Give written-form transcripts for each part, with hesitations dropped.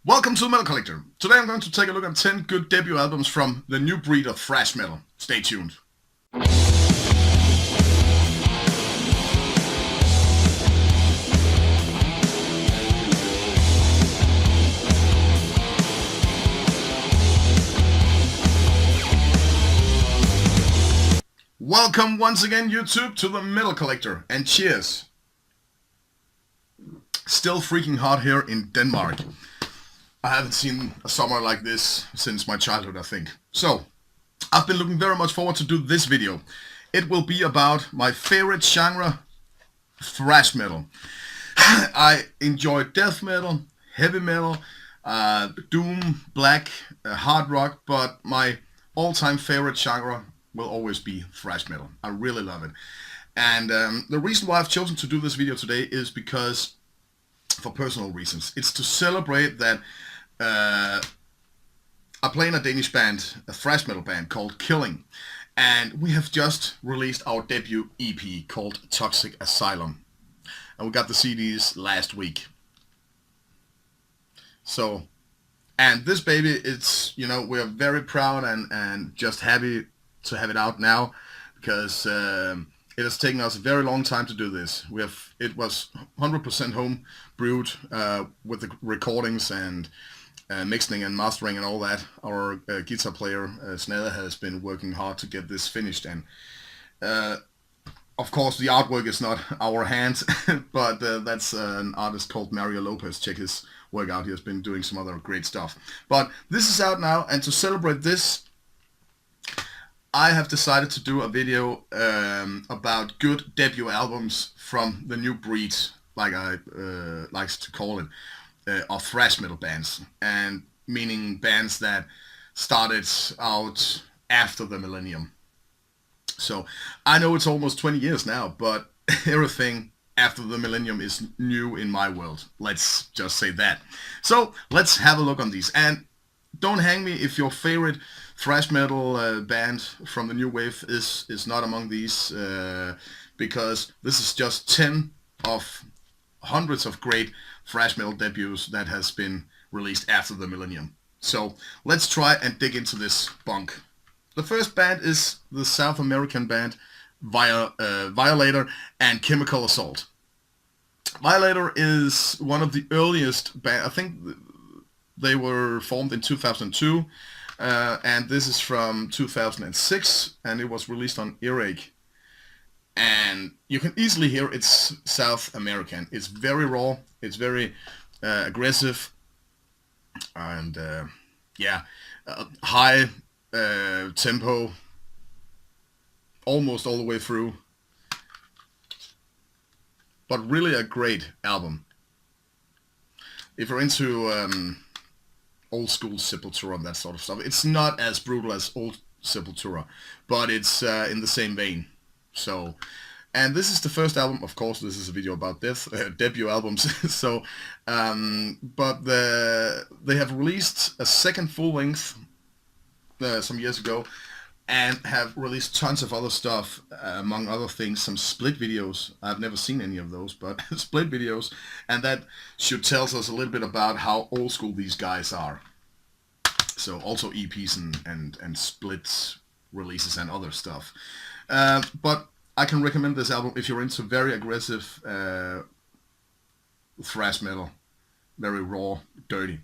Welcome to Metal Collector. Today I'm going to take a look at 10 good debut albums from the new breed of thrash metal. Stay tuned. Welcome once again, YouTube, to the Metal Collector, and cheers. Still freaking hot here in Denmark. I haven't seen a summer like this since my childhood, I think. So, I've been looking very much forward to do this video. It will be about my favorite genre, thrash metal. I enjoy death metal, heavy metal, doom, black, hard rock, but my all-time favorite genre will always be thrash metal. I really love it. And the reason why I've chosen to do this video today is because, for personal reasons, it's to celebrate that I play in a Danish band, a thrash metal band called Killing, and we have just released our debut EP called Toxic Asylum, and we got the CDs last week. So, and this baby, it's, you know, we're very proud and just happy to have it out now, because it has taken us a very long time to do this. It was 100% home brewed with the recordings and mixing and mastering and all that. Our guitar player Snede has been working hard to get this finished, and of course the artwork is not our hands, but that's an artist called Mario Lopez. Check his work out. He has been doing some other great stuff. But this is out now, and to celebrate this, I have decided to do a video about good debut albums from the new breed, like I likes to call it, of thrash metal bands, and meaning bands that started out after the millennium. So I know it's almost 20 years now, but everything after the millennium is new in my world. Let's just say that. So let's have a look on these, and don't hang me if your favorite thrash metal band from the new wave is not among these, because this is just 10 of hundreds of great thrash metal debuts that has been released after the millennium. So let's try and dig into this bunk. The first band is the South American band Violator and Chemical Assault. Violator is one of the earliest bands. I think they were formed in 2002, and this is from 2006, and it was released on Earache. And you can easily hear it's South American. It's very raw, it's very aggressive, and high tempo almost all the way through. But really a great album. If you're into old school Sepultura and that sort of stuff, it's not as brutal as old Sepultura, but it's in the same vein. So, and this is the first album, of course. This is a video about debut albums. So, but they have released a second full length some years ago, and have released tons of other stuff, among other things, some split videos. I've never seen any of those, but split videos, and that should tell us a little bit about how old school these guys are. So also EPs and split releases and other stuff. But I can recommend this album if you're into very aggressive thrash metal, very raw, dirty.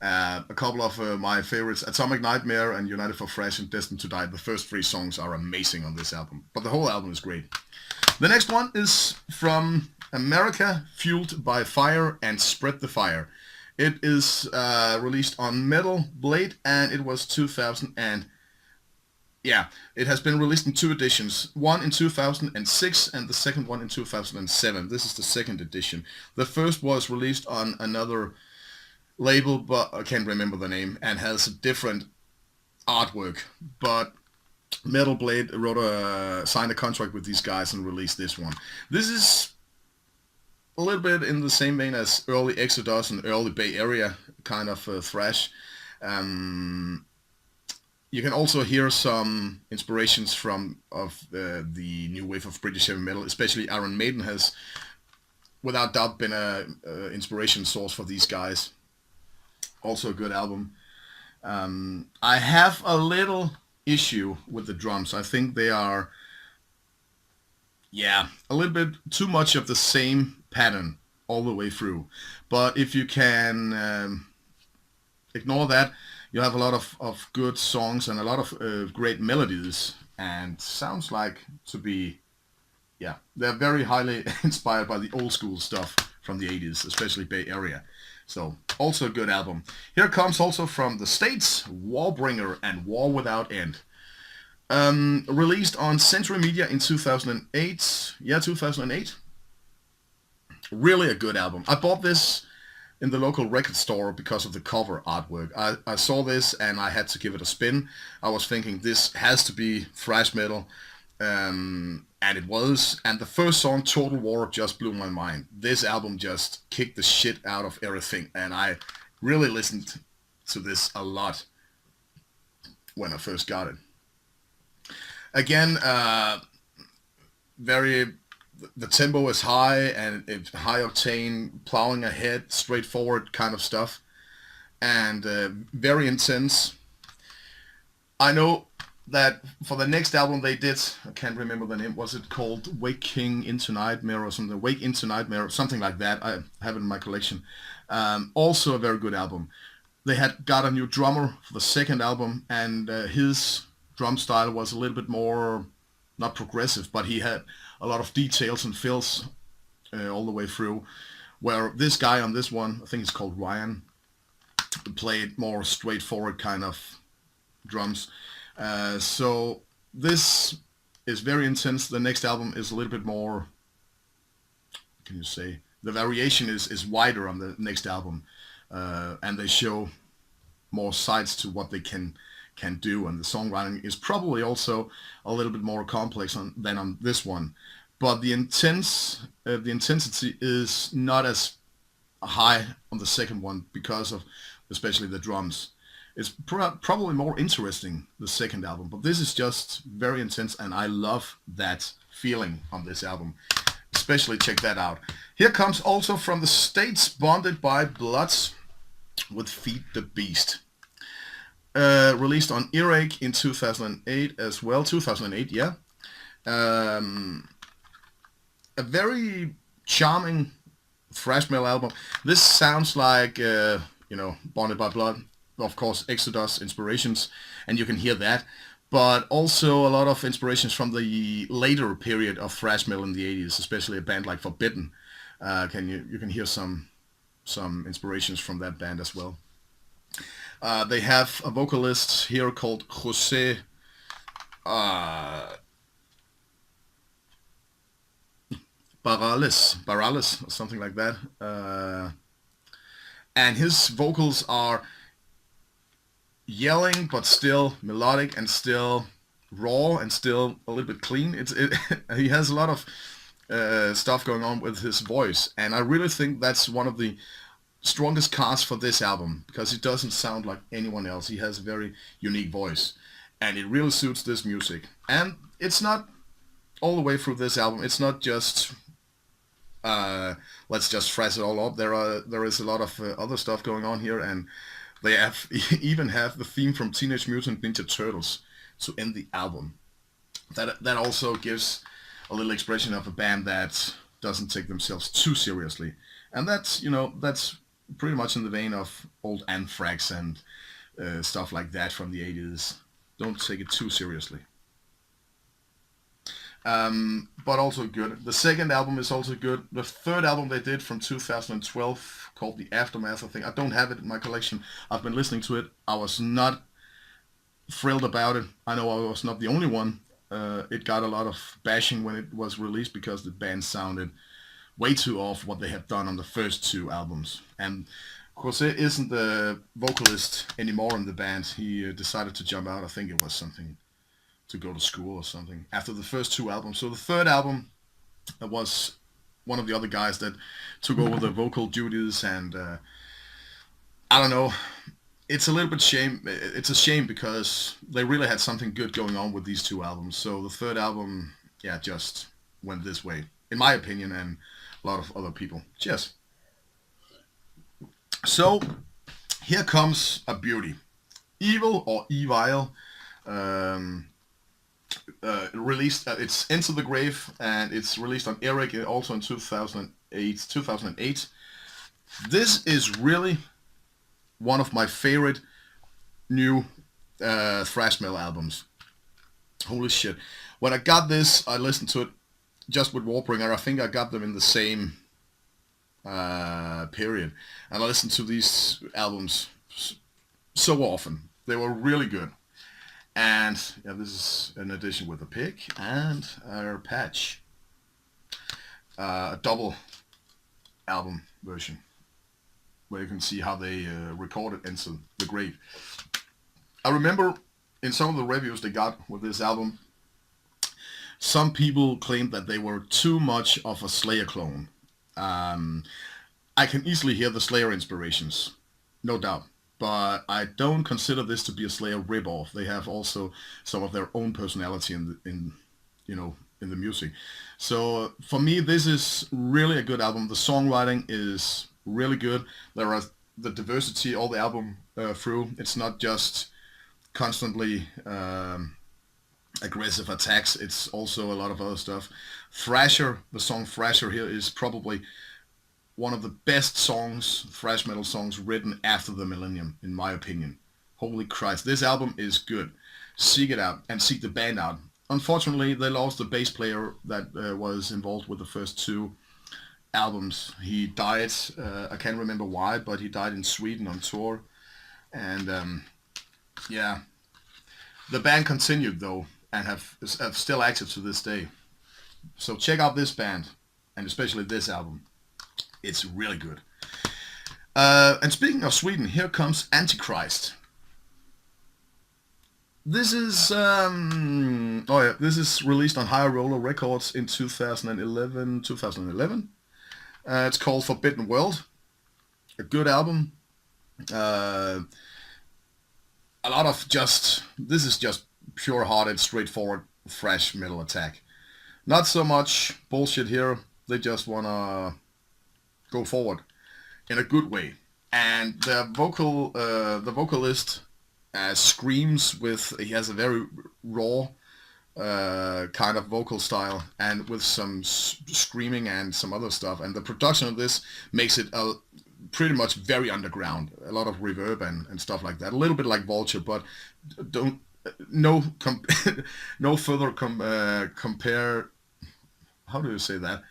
A couple of my favorites, Atomic Nightmare and United for Thrash and Destined to Die. The first three songs are amazing on this album, but the whole album is great. The next one is from America, Fueled by Fire and Spread the Fire. It is released on Metal Blade, and it was 2000 and... Yeah, it has been released in two editions, one in 2006 and the second one in 2007. This is the second edition. The first was released on another label, but I can't remember the name, and has a different artwork. But Metal Blade signed a contract with these guys and released this one. This is a little bit in the same vein as early Exodus and early Bay Area kind of thrash. You can also hear some inspirations from the new wave of British heavy metal, especially Iron Maiden has without doubt been a inspiration source for these guys. Also a good album. I have a little issue with the drums. I think they are, yeah, a little bit too much of the same pattern all the way through. But if you can ignore that, you have a lot of good songs and a lot of great melodies, and sounds like to be, yeah, they're very highly inspired by the old school stuff from the 80s, especially Bay Area. So also a good album. Here comes also from the States, Wallbringer and War Without End. Released on Century Media in 2008. Yeah, 2008. Really a good album. I bought this in the local record store because of the cover artwork. I saw this and I had to give it a spin. I was thinking this has to be thrash metal, and it was. And the first song, Total War, just blew my mind. This album just kicked the shit out of everything, and I really listened to this a lot when I first got it. Again, very the tempo is high and it's high octane, plowing ahead, straightforward kind of stuff, and very intense. I know that for the next album they did, I can't remember the name. Was it called Waking into Nightmare or something? Wake into Nightmare, something like that. I have it in my collection. Also a very good album. They had got a new drummer for the second album, and his drum style was a little bit more, not progressive, but he had a lot of details and fills all the way through. Where this guy on this one, I think it's called Ryan, played more straightforward kind of drums. So this is very intense. The next album is a little bit more, what can you say? The variation is wider on the next album, and they show more sides to what they can do, and the songwriting is probably also a little bit more complex than on this one. But the intensity is not as high on the second one because of especially the drums. It's probably more interesting, the second album, but this is just very intense, and I love that feeling on this album. Especially check that out. Here comes also from the States, Bonded by Bloods with Feed the Beast. Released on Earache in 2008 as well. 2008, yeah. A very charming thrash metal album. This sounds like, Bonded by Blood, of course, Exodus inspirations, and you can hear that. But also a lot of inspirations from the later period of thrash metal in the 80s, especially a band like Forbidden. You can hear some inspirations from that band as well. They have a vocalist here called Jose Barales, or something like that. And his vocals are yelling, but still melodic and still raw and still a little bit clean. He has a lot of stuff going on with his voice, and I really think that's one of the strongest cards for this album, because he doesn't sound like anyone else. He has a very unique voice, and it really suits this music. And it's not all the way through this album. It's not just let's just thrash it all up. There is a lot of other stuff going on here, and they have even have the theme from Teenage Mutant Ninja Turtles to end the album. That also gives a little expression of a band that doesn't take themselves too seriously, and that's pretty much in the vein of old Anthrax and stuff like that from the 80s. Don't take it too seriously. But also good. The second album is also good. The third album they did from 2012 called The Aftermath, I think. I don't have it in my collection. I've been listening to it. I was not thrilled about it. I know I was not the only one. It got a lot of bashing when it was released because the band sounded way too off what they had done on the first two albums. And Jose isn't the vocalist anymore in the band. He decided to jump out. I think it was something to go to school or something after the first two albums. So the third album was one of the other guys that took over the vocal duties, and I don't know. It's a little bit shame. It's a shame because they really had something good going on with these two albums. So the third album, yeah, just went this way, in my opinion, and a lot of other people. Cheers. So Here comes a beauty. Evil or Evil, um, released. It's Into the Grave, and it's released on Eric also in 2008. 2008. This is really one of my favorite new thrash metal albums. Holy shit! When I got this, I listened to it just with Wallbringer. I think I got them in the same period, and I listened to these albums so often. They were really good. And yeah, this is an edition with a pick and a patch, a double album version, where you can see how they recorded Into the Grave. I remember in some of the reviews they got with this album, some people claimed that they were too much of a Slayer clone. I can easily hear the Slayer inspirations, no doubt. But I don't consider this to be a Slayer ripoff. They have also some of their own personality in the music. So for me, this is really a good album. The songwriting is really good. There are the diversity all the album through. It's not just constantly aggressive attacks. It's also a lot of other stuff. Thrasher, the song Thrasher here is probably one of the best songs, thrash metal songs written after the millennium, in my opinion. Holy Christ, this album is good. Seek it out and seek the band out. Unfortunately, they lost the bass player that was involved with the first two albums. He died, I can't remember why, but he died in Sweden on tour. And yeah, the band continued though, and have still active to this day. So check out this band, and especially this album. It's really good. And speaking of Sweden, here comes Antichrist. This is this is released on Higher Roller Records in 2011. It's called Forbidden World. A good album. A lot of this is just pure-hearted, straightforward thrash metal attack. Not so much bullshit here. They just wanna go forward in a good way, and the vocalist screams with. He has a very raw kind of vocal style, and with some screaming and some other stuff. And the production of this makes it pretty much very underground. A lot of reverb and stuff like that. A little bit like Vulture, but no further compare. How do you say that?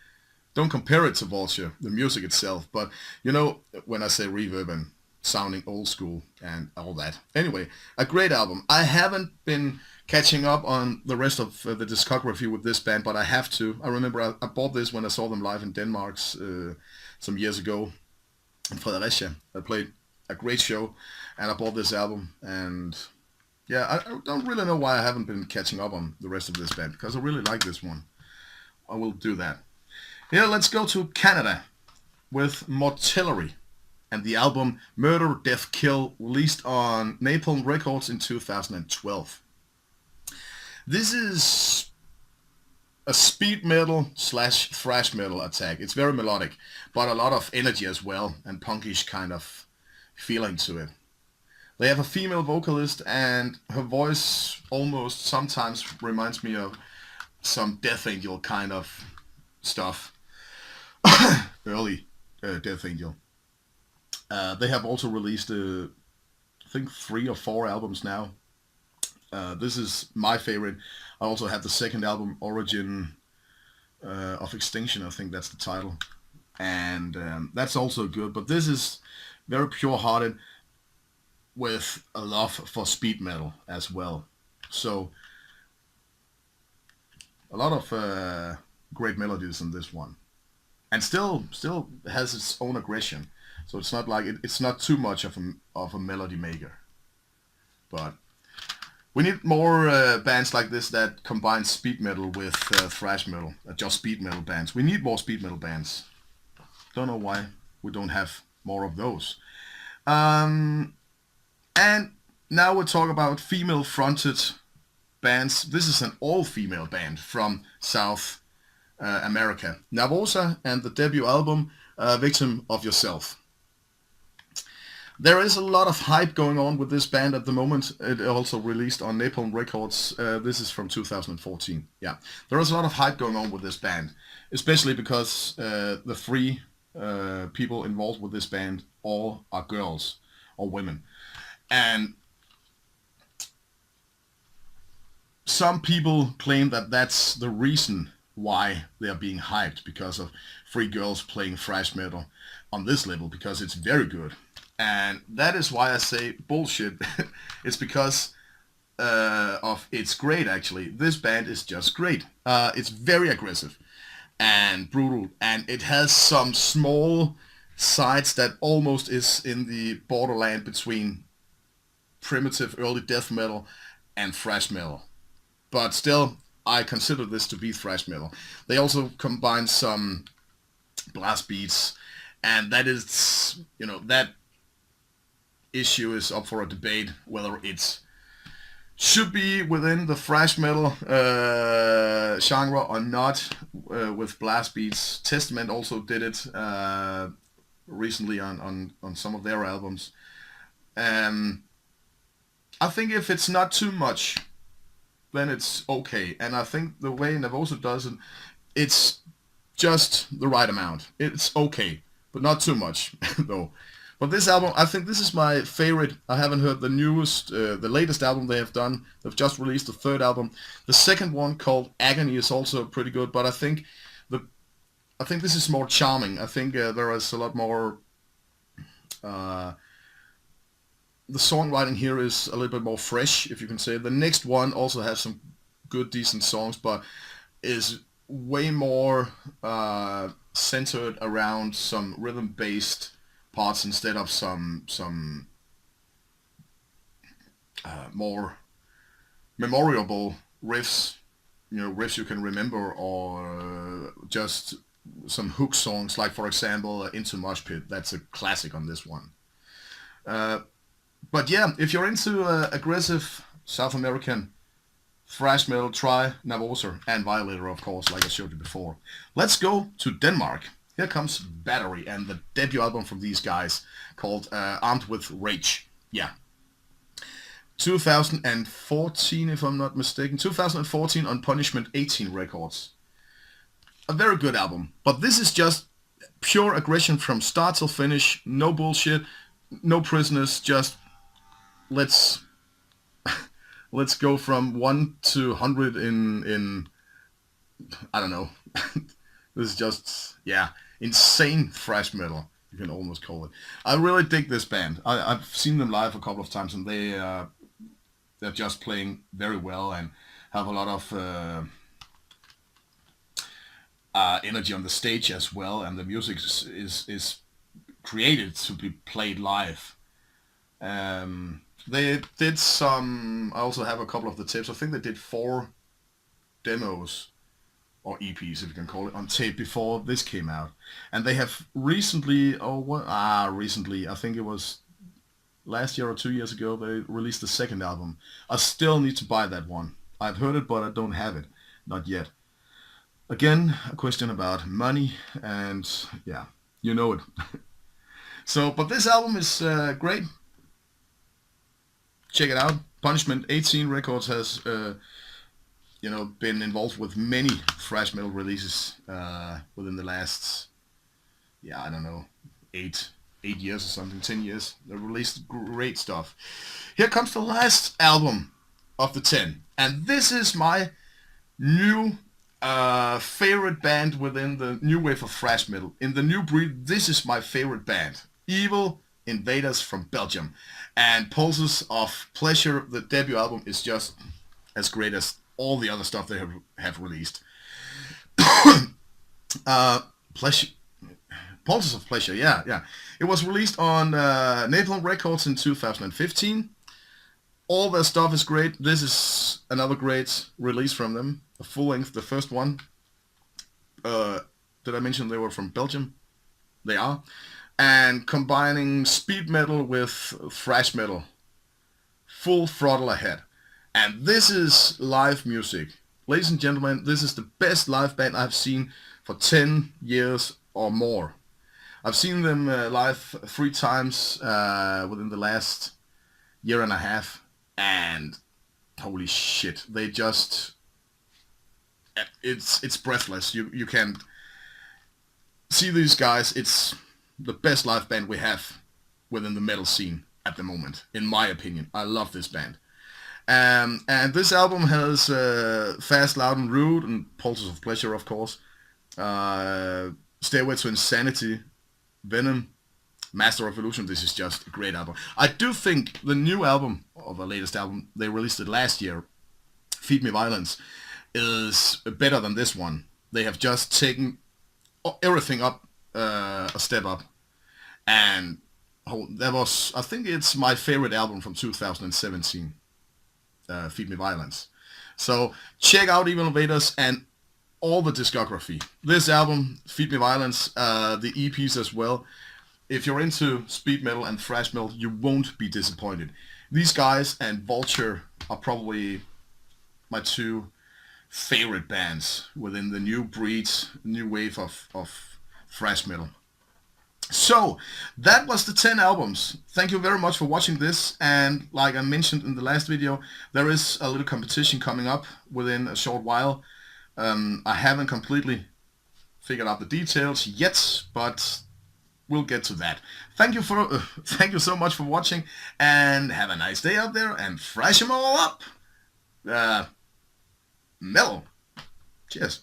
Don't compare it to Vulture, the music itself, but you know when I say reverb and sounding old school and all that. Anyway, a great album. I haven't been catching up on the rest of the discography with this band, but I have to. I remember I bought this when I saw them live in Denmark some years ago in Fredericia. I played a great show, and I bought this album. And yeah, I don't really know why I haven't been catching up on the rest of this band, because I really like this one. I will do that. Here, let's go to Canada with Tillery and the album Murder, Death, Kill, released on Napalm Records in 2012. This is a speed metal / thrash metal attack. It's very melodic, but a lot of energy as well, and punkish kind of feeling to it. They have a female vocalist, and her voice almost sometimes reminds me of some Death Angel kind of stuff. Early Death Angel. They have also released, I think, 3 or 4 albums now. This is my favorite. I also have the second album, Origin of Extinction, I think that's the title. And that's also good. But this is very pure-hearted with a love for speed metal as well. So, a lot of great melodies in this one. And still has its own aggression. So it's not like it's not too much of a melody maker. But we need more bands like this that combine speed metal with thrash metal. Just speed metal bands. We need more speed metal bands. Don't know why we don't have more of those. And now we'll talk about female-fronted bands. This is an all-female band from South America. Nervosa and the debut album, Victim of Yourself. There is a lot of hype going on with this band at the moment. It also released on Napalm Records. This is from 2014. Yeah, there is a lot of hype going on with this band, especially because the three people involved with this band all are girls or women, and some people claim that that's the reason why they are being hyped, because of three girls playing thrash metal on this level, because it's very good. And that is why I say bullshit. It's because of it's great, actually. This band is just great. It's very aggressive and brutal, and it has some small sides that almost is in the borderland between primitive early death metal and thrash metal. But still, I consider this to be thrash metal. They also combine some blast beats, and that is, that issue is up for a debate whether it should be within the thrash metal genre or not, with blast beats. Testament also did it recently on some of their albums. I think if it's not too much, then it's okay. And I think the way Nervoso does it, it's just the right amount. It's okay, but not too much, though. But this album, I think this is my favorite. I haven't heard the latest album they have done. They've just released the third album. The second one, called Agony, is also pretty good. But I think this is more charming. I think there is a lot more. The songwriting here is a little bit more fresh, if you can say. The next one also has some good, decent songs, but is way more centered around some rhythm-based parts instead of some more memorable riffs, riffs you can remember, or just some hook songs, like for example Into Mosh Pit. That's a classic on this one. But yeah, if you're into aggressive South American thrash metal, try Nervoso and Violator, of course, like I showed you before. Let's go to Denmark. Here comes Battery and the debut album from these guys, called Armed with Rage. Yeah. 2014, if I'm not mistaken. 2014 on Punishment 18 Records. A very good album. But this is just pure aggression from start till finish. No bullshit. No prisoners. Just let's go from 1 to 100 in I don't know. This is just, yeah, insane thrash metal, you can almost call it. I really dig this band. I've seen them live a couple of times, and they're just playing very well and have a lot of energy on the stage as well, and the music is created to be played live. They did some. I also have a couple of the tapes. I think they did 4 demos, or EPs, if you can call it, on tape before this came out. And they have recently, recently, I think it was last year or 2 years ago, they released the second album. I still need to buy that one. I've heard it, but I don't have it. Not yet. Again, a question about money, and yeah, you know it. So, but this album is great. Check it out. Punishment 18 Records has been involved with many thrash metal releases within the last, I don't know, 8 years or something, 10 years. They released great stuff. Here comes the last album of the 10, and this is my new favorite band within the new wave of thrash metal. In the new breed, this is my favorite band. Evil Invaders from Belgium. And Pulses of Pleasure, the debut album, is just as great as all the other stuff they have released. Pleasure, Pulses of Pleasure, yeah. It was released on Napalm Records in 2015. All their stuff is great. This is another great release from them. A full length, the first one. Did I mention they were from Belgium? They are. And combining speed metal with thrash metal. Full throttle ahead. And this is live music. Ladies and gentlemen, this is the best live band I've seen for 10 years or more. I've seen them live 3 times within the last year and a half, and holy shit, they just it's breathless. You can see these guys. It's the best live band we have within the metal scene at the moment, in my opinion. I love this band. And this album has Fast, Loud and Rude and Pulses of Pleasure, of course. Uh, Stairway to Insanity, Venom, Master of Illusion. This is just a great album. I do think the new album, or the latest album, they released it last year, Feed Me Violence, is better than this one. They have just taken everything up a step up. And that was, I think it's my favorite album from 2017, Feed Me Violence. So check out Evil Invaders and all the discography. This album, Feed Me Violence, the EPs as well. If you're into speed metal and thrash metal, you won't be disappointed. These guys and Vulture are probably my two favorite bands within the new breeds, new wave of thrash metal. So, that was the 10 albums. Thank you very much for watching this, and like I mentioned in the last video, there is a little competition coming up within a short while. I haven't completely figured out the details yet, but we'll get to that. Thank you thank you so much for watching, and have a nice day out there, and thrash them all up! Metal. Cheers.